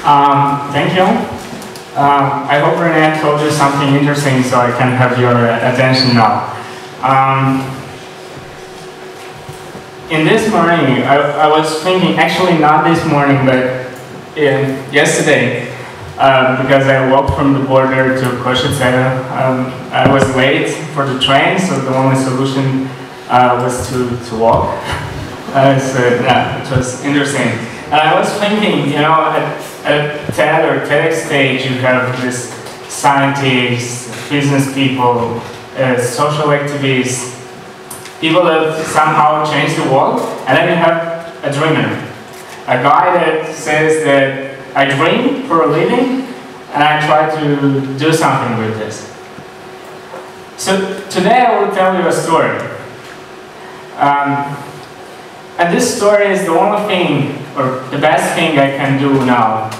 Thank you. I hope Renee told you something interesting so I can have your attention now. In this morning, I was thinking, actually not this morning, but yesterday, because I walked from the border to Košice. I was late for the train, so the only solution was to walk. Yeah, it was interesting. And I was thinking, you know, at TED or TEDx stage, you have this scientists, business people, social activists, people that somehow change the world, and then you have a dreamer, a guy that says that I dream for a living, and I try to do something with this. So today I will tell you a story. And this story is the only thing, or the best thing I can do now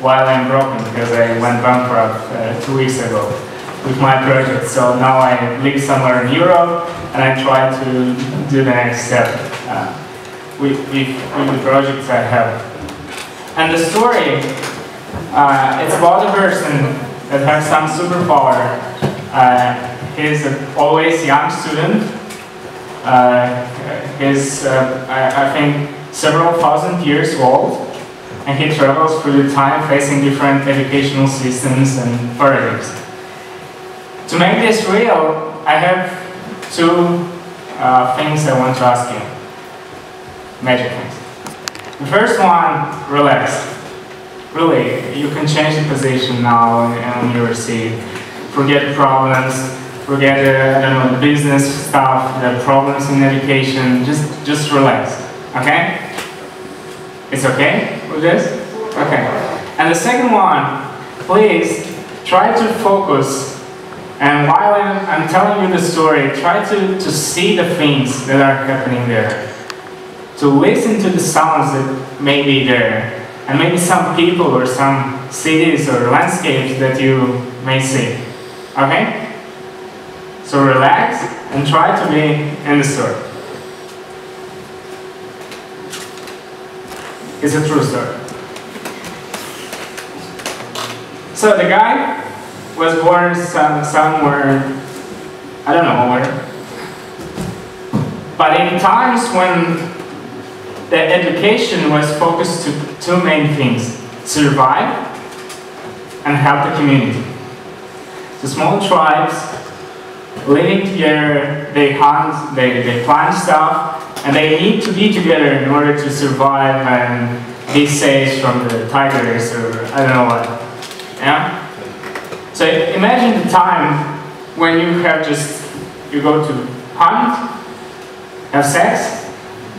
while I'm broken, because I went bankrupt 2 weeks ago with my project. So now I live somewhere in Europe and I try to do the next step with the projects I have. And the story, it's about a person that has some superpower. He's an always young student. He's, I think, several thousand years old, and he travels through the time facing different educational systems and paradigms. To make this real, I have two things I want to ask you. Magic things. The first one, relax. Really, you can change the position now on your seat. Forget problems. Forget I don't know, the business stuff, the problems in education. Just relax. Okay? It's okay with this? Okay. And the second one, please try to focus. And while I'm telling you the story, try to see the things that are happening there. To listen to the sounds that may be there. And maybe some people or some cities or landscapes that you may see. Okay? So relax and try to be in the story. It's a true story. So the guy was born somewhere, I don't know where. But in times when the education was focused to two main things: survive and help the community. The small tribes living together, they hunt, they plant stuff, and they need to be together in order to survive and be safe from the tigers or I don't know what. Yeah? So imagine the time when you have you go to hunt, have sex,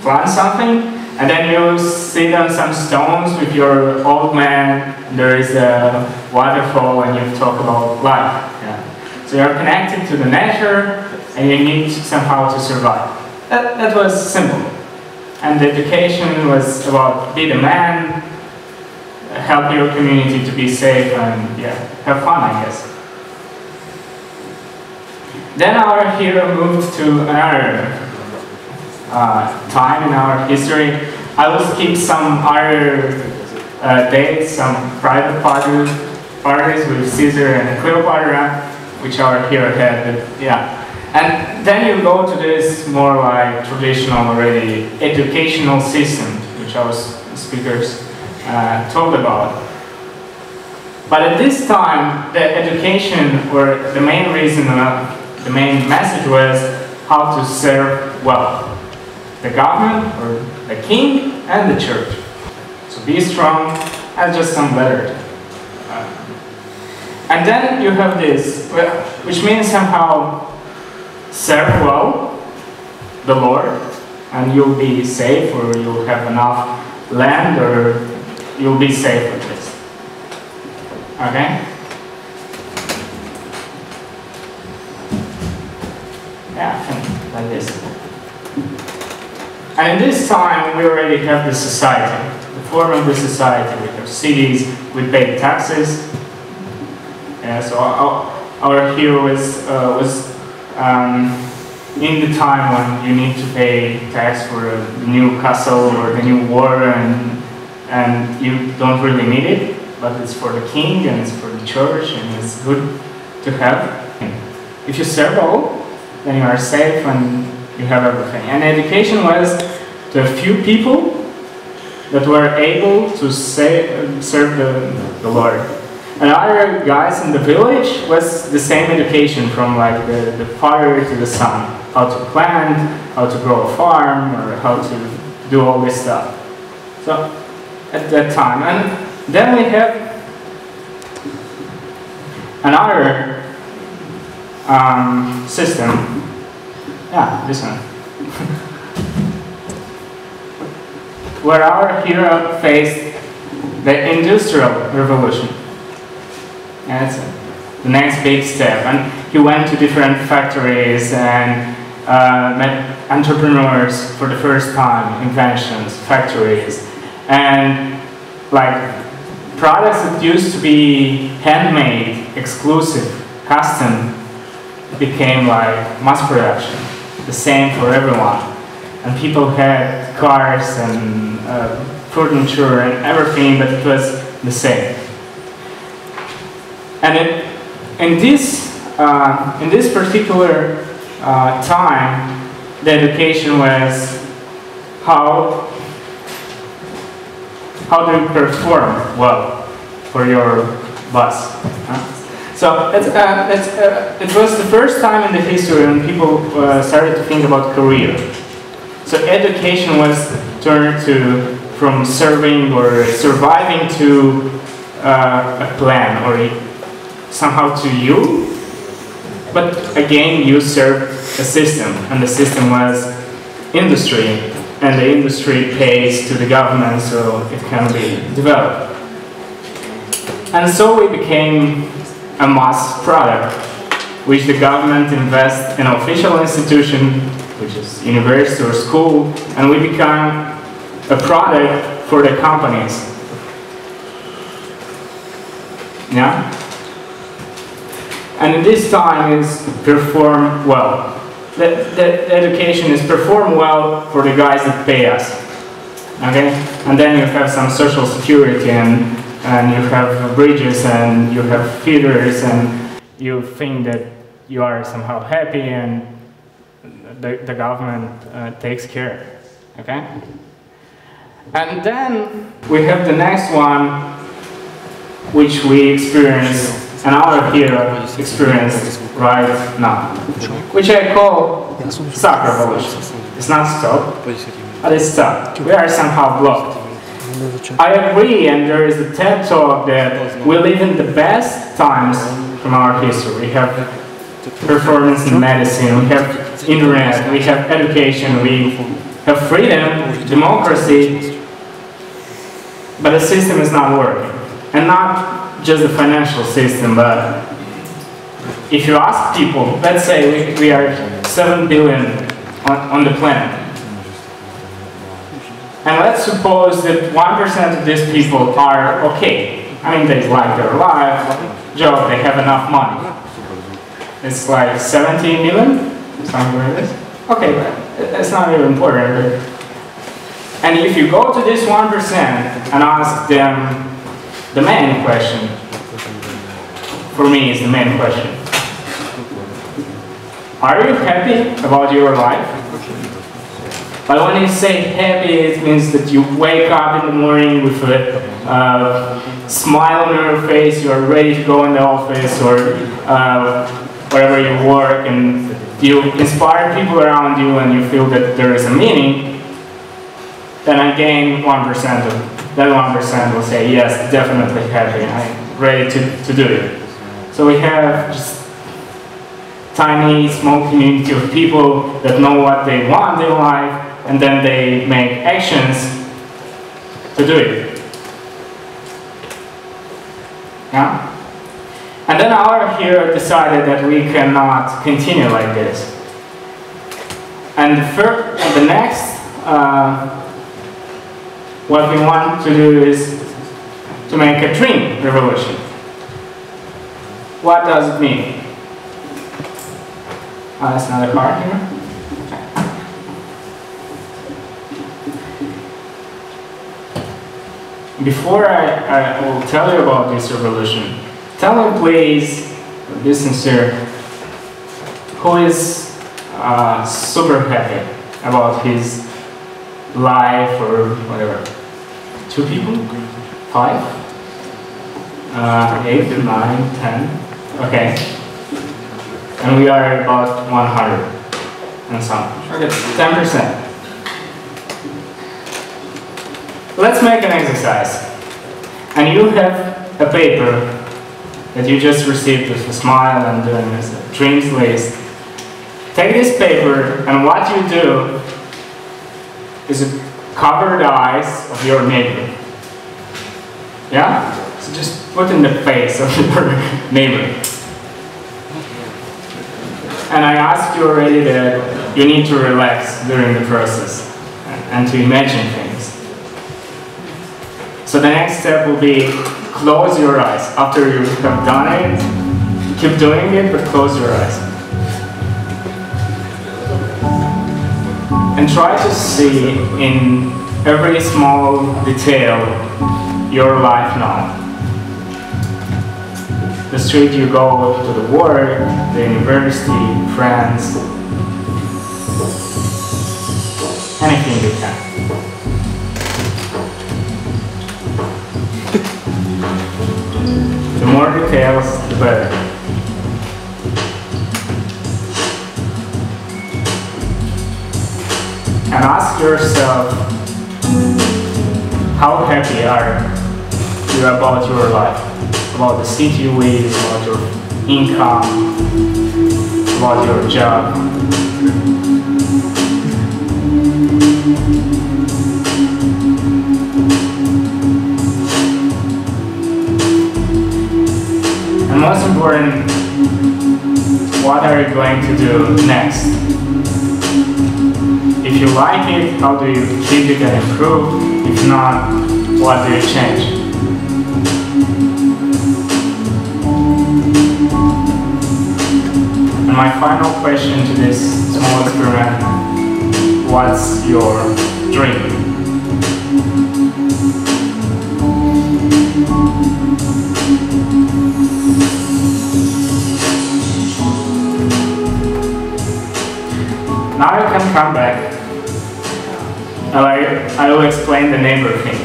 plant something, and then you sit on some stones with your old man, there is a waterfall and you talk about life. Yeah. So you're connected to the nature and you need somehow to survive. That was simple. And the education was about be the man, help your community to be safe and yeah, have fun, I guess. Then our hero moved to another time in our history. I will skip some other dates, some private parties with Caesar and Cleopatra, which our hero had, but yeah. And then you go to this more like traditional already educational system, which our speakers talked about. But at this time, the education, or the main reason, the main message was how to serve well the government, or the king, and the church. So be strong, and just some letters. And then you have this, which means somehow serve well the Lord, and you'll be safe, or you'll have enough land, or you'll be safe with this. Okay? Yeah, I think like this. And in this time, we already have the society, the form of the society. We have cities, we pay taxes. Yeah, so our hero was in the time when you need to pay tax for the new castle or the new war, and you don't really need it. but it's for the king and it's for the church and it's good to have. If you serve all, then you are safe and you have everything. And education was to a few people that were able to serve the Lord. And other guys in the village was the same education from like the father to the son. How to plant, how to grow a farm, or how to do all this stuff. So, at that time. And then we have another system. Yeah, this one. Where our hero faced the Industrial Revolution. And it's the next big step. And he went to different factories and met entrepreneurs for the first time, inventions, factories. And like products that used to be handmade, exclusive, custom, became like mass production. The same for everyone. And people had cars and furniture and everything, but it was the same. And in this particular time, the education was how do you perform well for your boss. So it was the first time in the history when people started to think about career. So education was turned from serving or surviving to a plan or somehow to you. But again, you served a system, and the system was industry, and the industry pays to the government so it can be developed. And so we became a mass product, which the government invests in an official institution, which is university or school, and we become a product for the companies. Yeah? And in this time is perform well. The education is perform well for the guys that pay us. Okay? And then you have some social security and you have bridges and you have feeders and you think that you are somehow happy and the government takes care. Okay? And then we have the next one, which we experience, and our hero experience right now, which I call soccer revolution. It's not stop, but it's stop. We are somehow blocked. I agree, and there is a TED talk that we live in the best times from our history. We have performance in medicine, we have internet, we have education, we have freedom, democracy, but the system is not working. And not just the financial system, but if you ask people, let's say we are 7 billion on the planet. And let's suppose that 1% of these people are okay. I mean, they like their life, job, they have enough money. It's like 17 million, something like this. Okay, but it's not even important. And if you go to this 1% and ask them the main question, for me is the main question. Are you happy about your life? But when you say happy, it means that you wake up in the morning with a smile on your face, you are ready to go in the office or wherever you work, and you inspire people around you and you feel that there is a meaning, then again 1% of that 1% will say, yes, definitely happy, I'm ready to do it. So we have just tiny, small community of people that know what they want in life, and then they make actions to do it. Yeah? And then our hero decided that we cannot continue like this. And the next, what we want to do is to make a dream revolution. What does it mean? That's another card here. before I will tell you about this revolution, tell me please, be sincere, who is super happy about his life or whatever? 2 people? 5? 8, 9, 10? Okay. And we are about 100 and some. Okay, 10%. Let's make an exercise. And you have a paper that you just received with a smile and doing this dreams list. Take this paper, and what you do is cover the eyes of your neighbor. Yeah? So just put in the face of your neighbor. And I asked you already that you need to relax during the process and to imagine things. So the next step will be close your eyes. After you have done it, keep doing it, but close your eyes. And try to see in every small detail your life now. The street you go to the work, the university, friends, anything you can. The more details, the better. And ask yourself, how happy are you about your life? About the city you live, about your income, about your job. And most important, what are you going to do next? If you like it, how do you keep it and improve? If not, what do you change? And my final question to this small experiment, what's your dream? Now you can come back. I will explain the neighbor thing.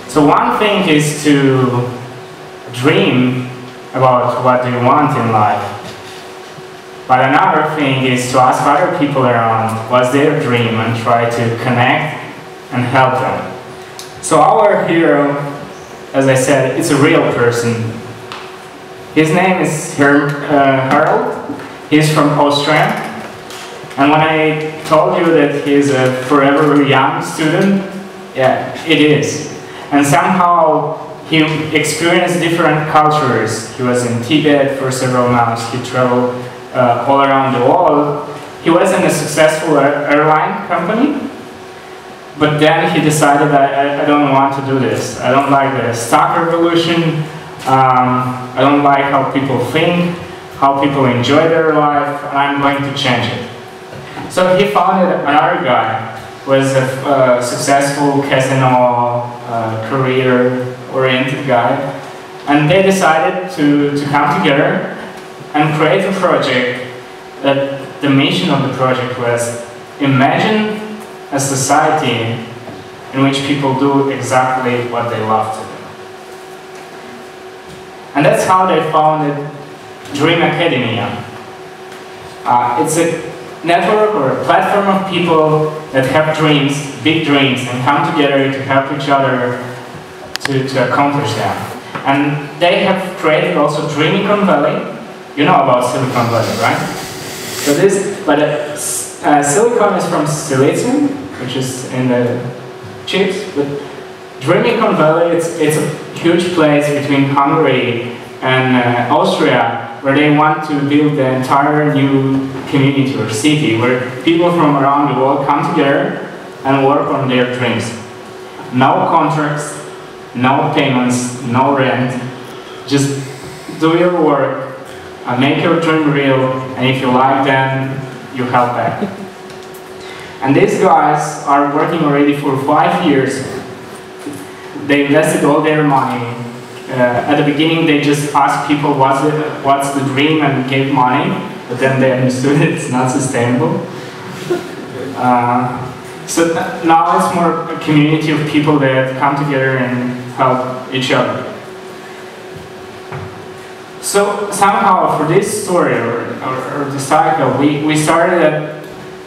So one thing is to dream about what you want in life. But another thing is to ask other people around what's their dream and try to connect and help them. So our hero, as I said, is a real person. His name is Harold. He's from Austria. And when I told you that he's a forever young student, yeah, it is. And somehow he experienced different cultures. He was in Tibet for several months. He traveled all around the world. He was in a successful airline company. But then he decided that I don't want to do this. I don't like the stock revolution. I don't like how people think, how people enjoy their life, and I'm going to change it. So he founded another guy who was a successful casino, career-oriented guy, and they decided to come together and create a project that the mission of the project was imagine a society in which people do exactly what they love to do. And that's how they founded Dream Academia. It's a network or a platform of people that have dreams, big dreams, and come together to help each other to accomplish them. And they have created also Dreamicon Valley. You know about Silicon Valley, right? So Silicon is from Silesium, which is in the chips, but Dreamicon Valley, it's a huge place between Hungary and Austria, where they want to build the entire new community or city where people from around the world come together and work on their dreams. No contracts, no payments, no rent. Just do your work, make your dream real, and if you like them, you help back. And these guys are working already for 5 years. they invested all their money. At the beginning, they just asked people what's the dream and gave money, but then they understood it's not sustainable. So now it's more a community of people that come together and help each other. So somehow for this story or the cycle, we started at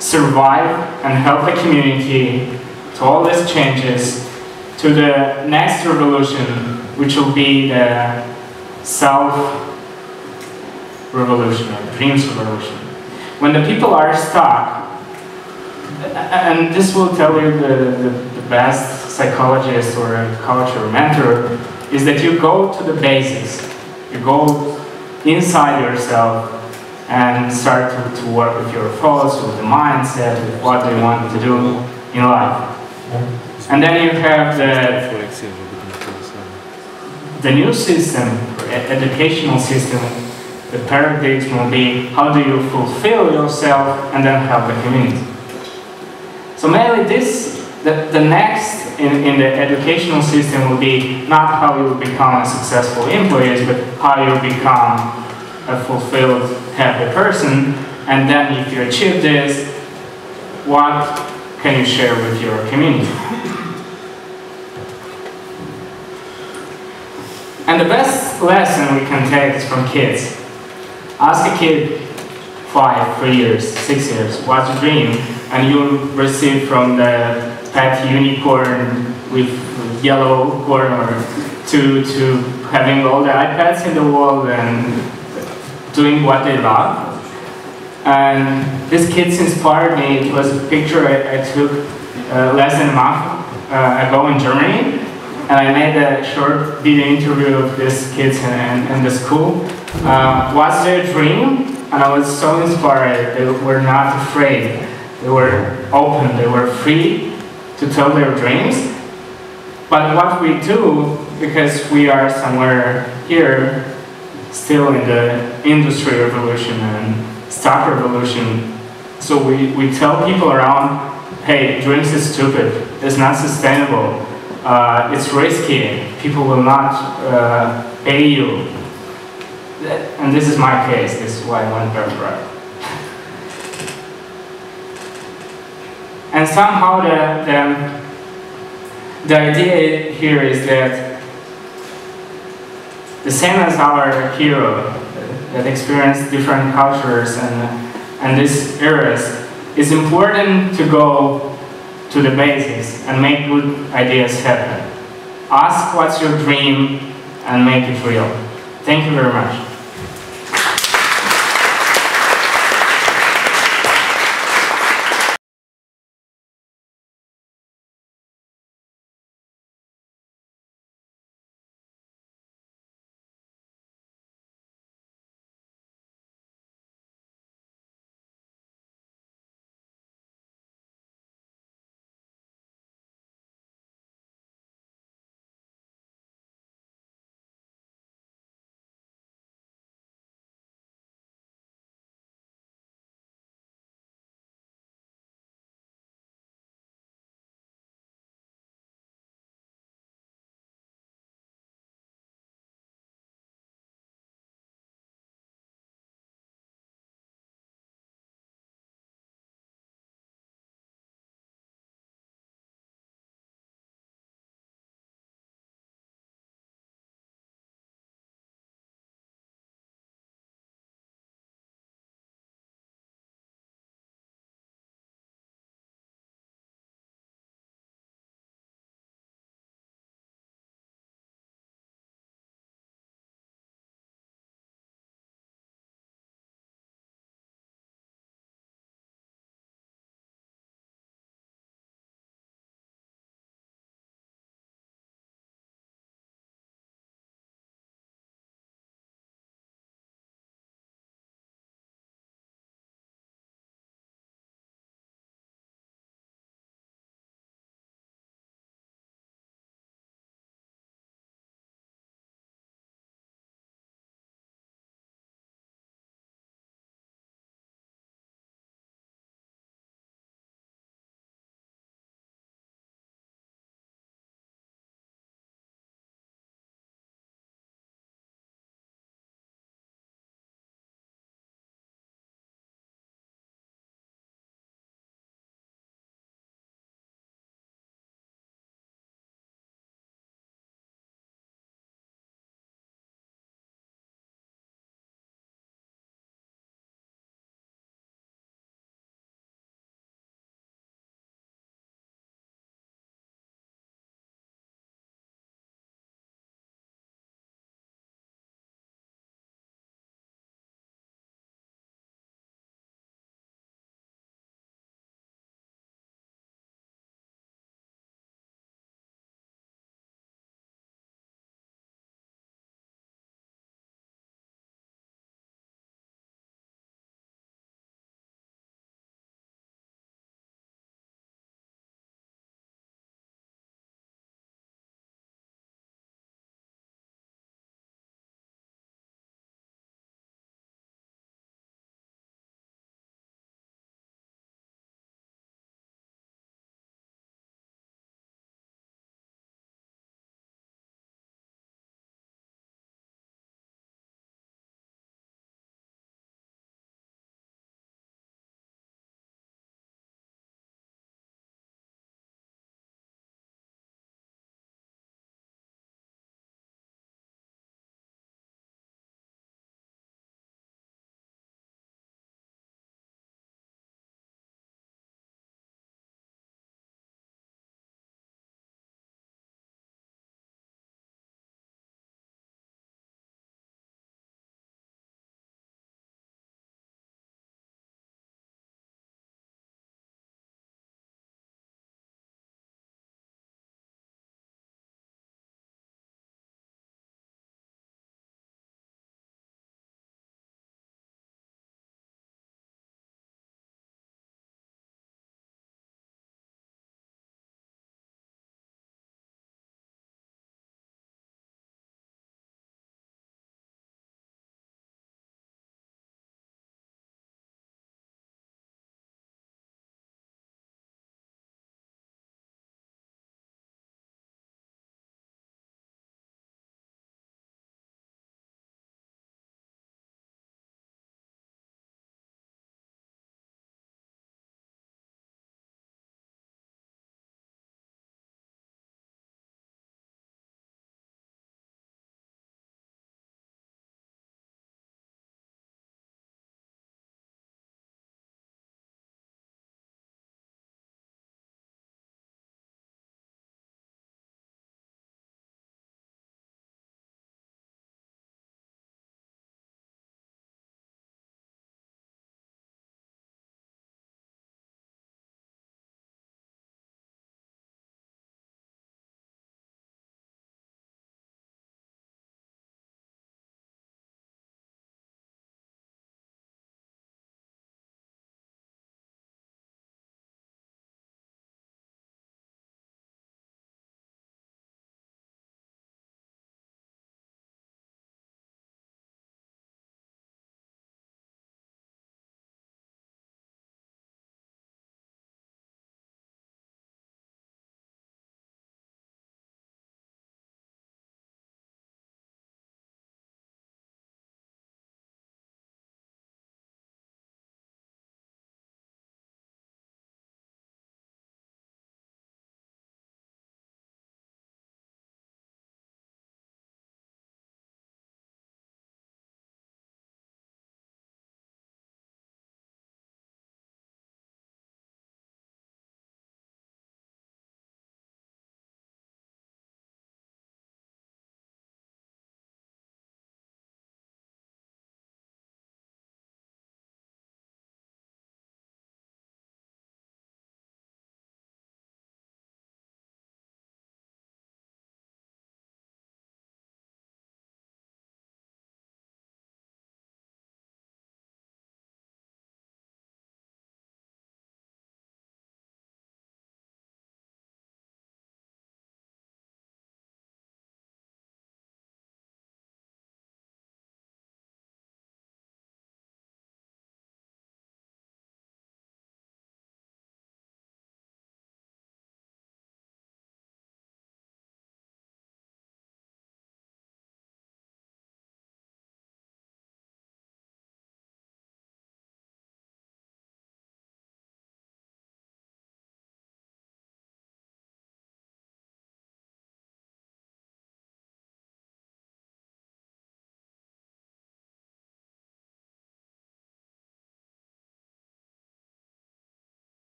survive and help the community to all these changes to the next revolution, which will be the self-revolution or dreams revolution. When the people are stuck, and this will tell you the best psychologist or coach or mentor, is that you go to the basics. You go inside yourself and start to work with your thoughts, with the mindset, with what you want to do in life. And then you have the new system, educational system. The paradigm will be how do you fulfill yourself and then help the community. So mainly the next in the educational system will be not how you become a successful employee, but how you become a fulfilled, happy person. And then if you achieve this, what can you share with your community? And the best lesson we can take is from kids. Ask a kid 5, 3 years, 6 years, what's your dream? And you'll receive from the pet unicorn with yellow corner to having all the iPads in the world and doing what they love. And this kids inspired me. It was a picture I took less than a month ago in Germany. And I made a short video interview of these kids in the school. What's their dream? And I was so inspired. They were not afraid. They were open. They were free to tell their dreams. But what we do, because we are somewhere here, still in the industry revolution and stock revolution, so we tell people around, hey, dreams is stupid. It's not sustainable. It's risky. People will not pay you. And this is my case. This is why I went bankrupt. And somehow the idea here is that the same as our hero that experienced different cultures and these eras, it's important to go to the basics and make good ideas happen. Ask what's your dream and make it real. Thank you very much.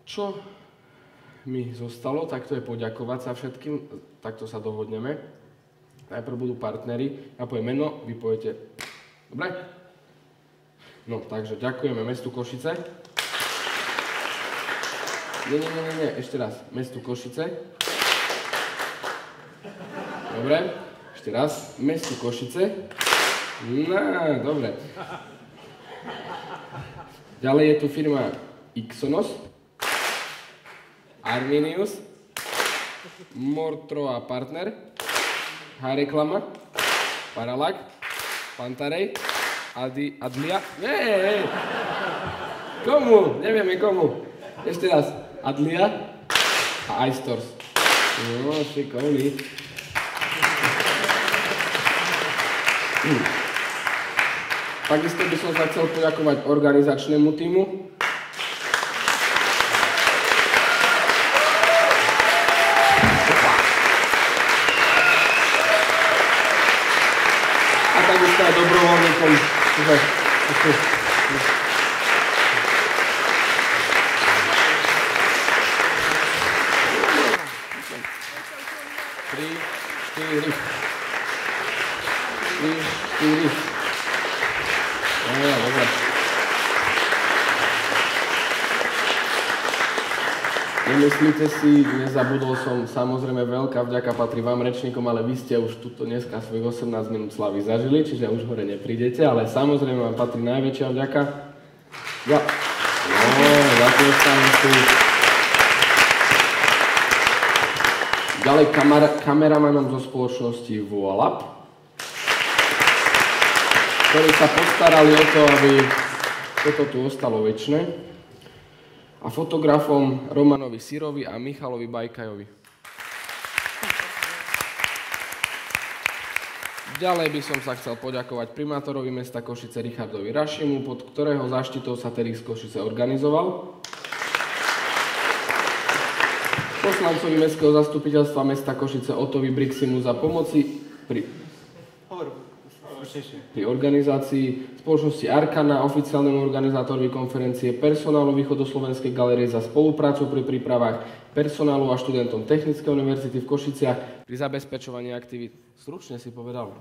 Čo mi zostalo, tak to je poďakovať sa všetkým, takto sa dohodneme. Najprv budú partneri, ja poviem meno, vy poviete, dobre? No, takže ďakujeme mestu Košice. Nie, ešte raz, mestu Košice. Dobre, ešte raz, mestu Košice. No, dobre. Ďalej je tu firma Ixonos, Arminius, Mortro a partner, H-reklama, Paralak, Pantarej, Adlia. Komu? Nevieme komu. Ešte raz. Adlia a iStores. No, šikovný. Takisto by som sa chcel poďakovať organizačnému tímu. A takisto aj dobrovoľníkom. Tri, štyri. Dobre. Nemyslíte si, nezabudol som, samozrejme veľká vďaka patrí vám rečníkom, ale vy ste už tuto dneska svojich 18 minút slavy zažili, čiže už hore neprídete, ale samozrejme vám patrí najväčšia vďaka. Ja. Ďakujem sa tu. Ďalej kameramanom zo spoločnosti Voilap, ktorí sa postarali o to, aby toto tu ostalo večné. A fotografom Romanovi Sirovi a Michalovi Bajkajovi. Ďalej by som sa chcel poďakovať primátorovi mesta Košice Richardovi Rašimu, pod ktorého záštitou sa TEDx Košice organizoval. Poslancovi mestského zastupiteľstva mesta Košice Otovi Briximu za pomoci pri organizácii spoločnosti Arkana, oficiálnemu organizátorovi konferencie, personálu Východoslovenskej galérie za spoluprácu pri prípravách personálu a študentom Technickej univerzity v Košiciach pri zabezpečovaní aktivít, stručne si povedal,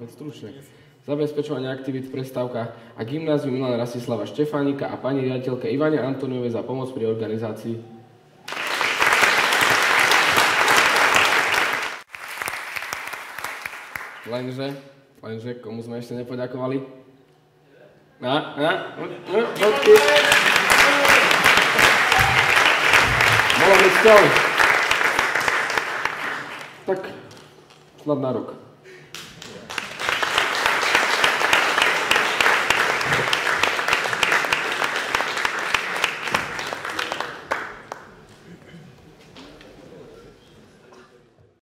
zabezpečovaní aktivít v prestávkach a gymnáziu Milana Rastislava Štefánika a pani riaditeľke Ivane Antoniovej za pomoc pri organizácii. Lenže, komu sme ešte nepoďakovali? Bolo byť tak, snad na rok.